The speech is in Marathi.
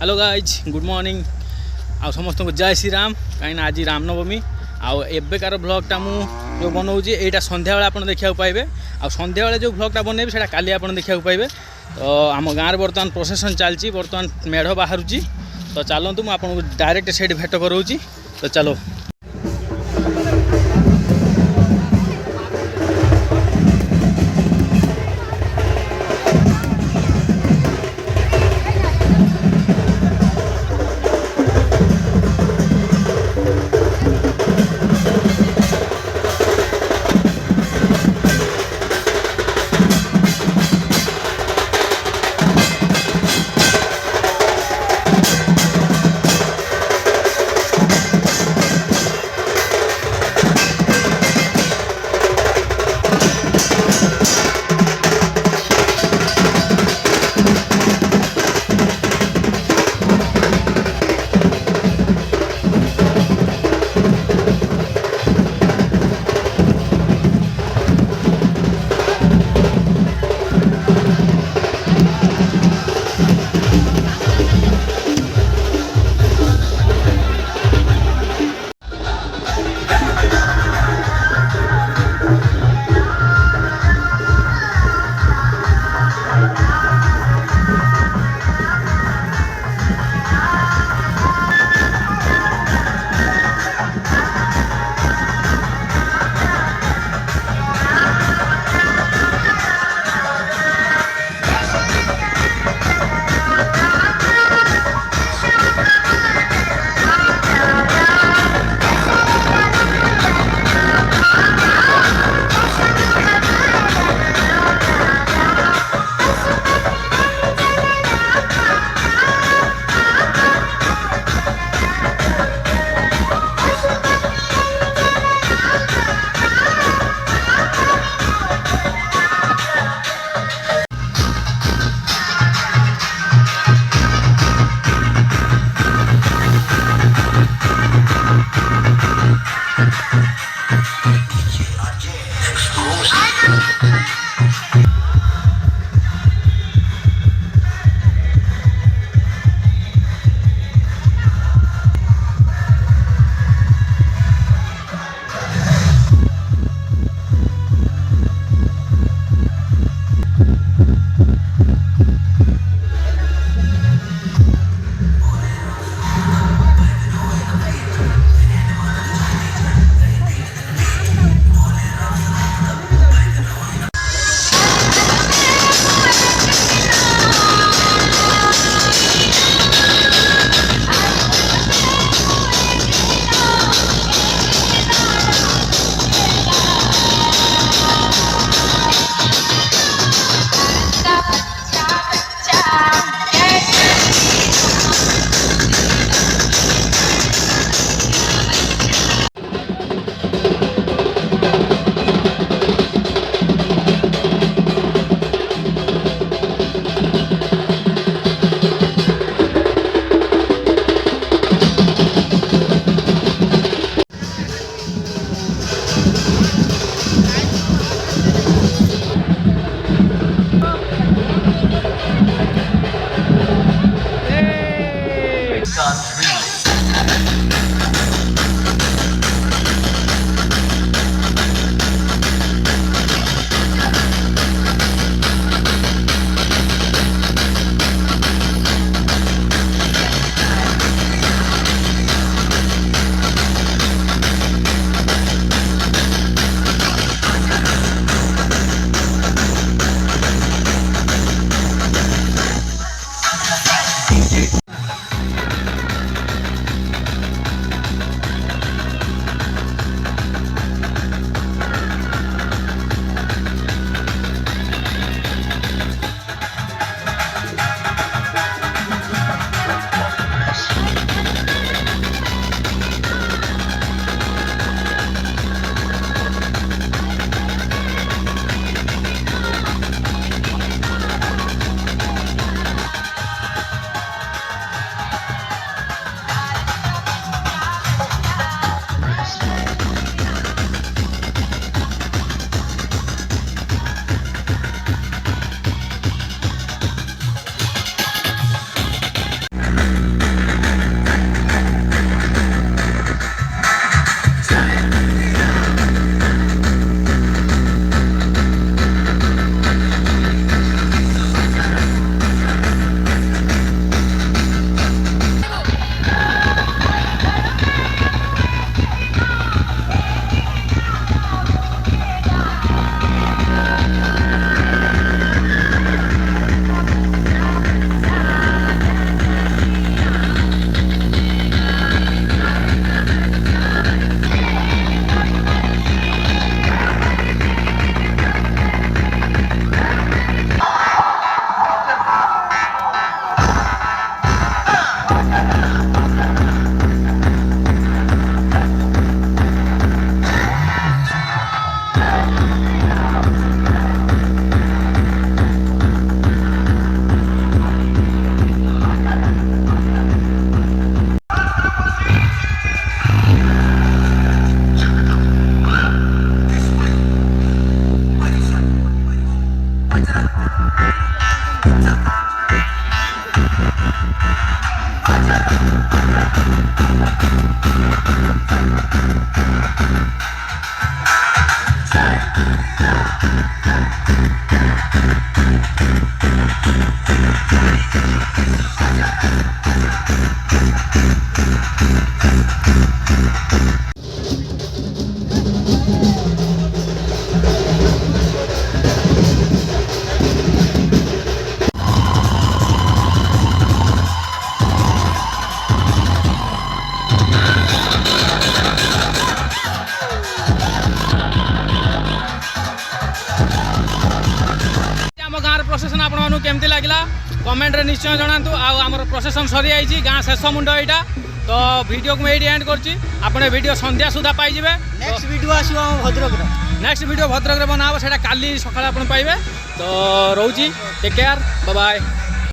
हेलो गाइज गुड मॉर्निंग आ समस्त को जय श्री राम कहीं आज रामनवमी आबेकार ब्लॉगटा मुझे बनाऊँगी यहाँ सन्ध्या बेले आप देखा पाइबे आ सन्ध्या बेले जो ब्लॉगटा बनैबी से काली आप देखा पाइबे। तो आम गाँव में बर्तमान प्रोसेसन चलती बर्तमान मेढ़ बाहर तो चलतु मुझे डायरेक्ट से भेट कराऊँगी तो चलो। प्रोसेसन आपको केमती लगला कमेंट रे निश्चय जनातु आमर प्रोसेसन सरी आई गाँ शेष मुंड यहाँ तो वीडियो को ये एंड कर वीडियो संध्या सुधा पाइबे नेक्स्ट वीडियो आसो भद्रक नेक्स्ट वीडियो भद्रक बना से काली सकाଳେ आप पाइबे तो रोची टेक केयर बाय बाय।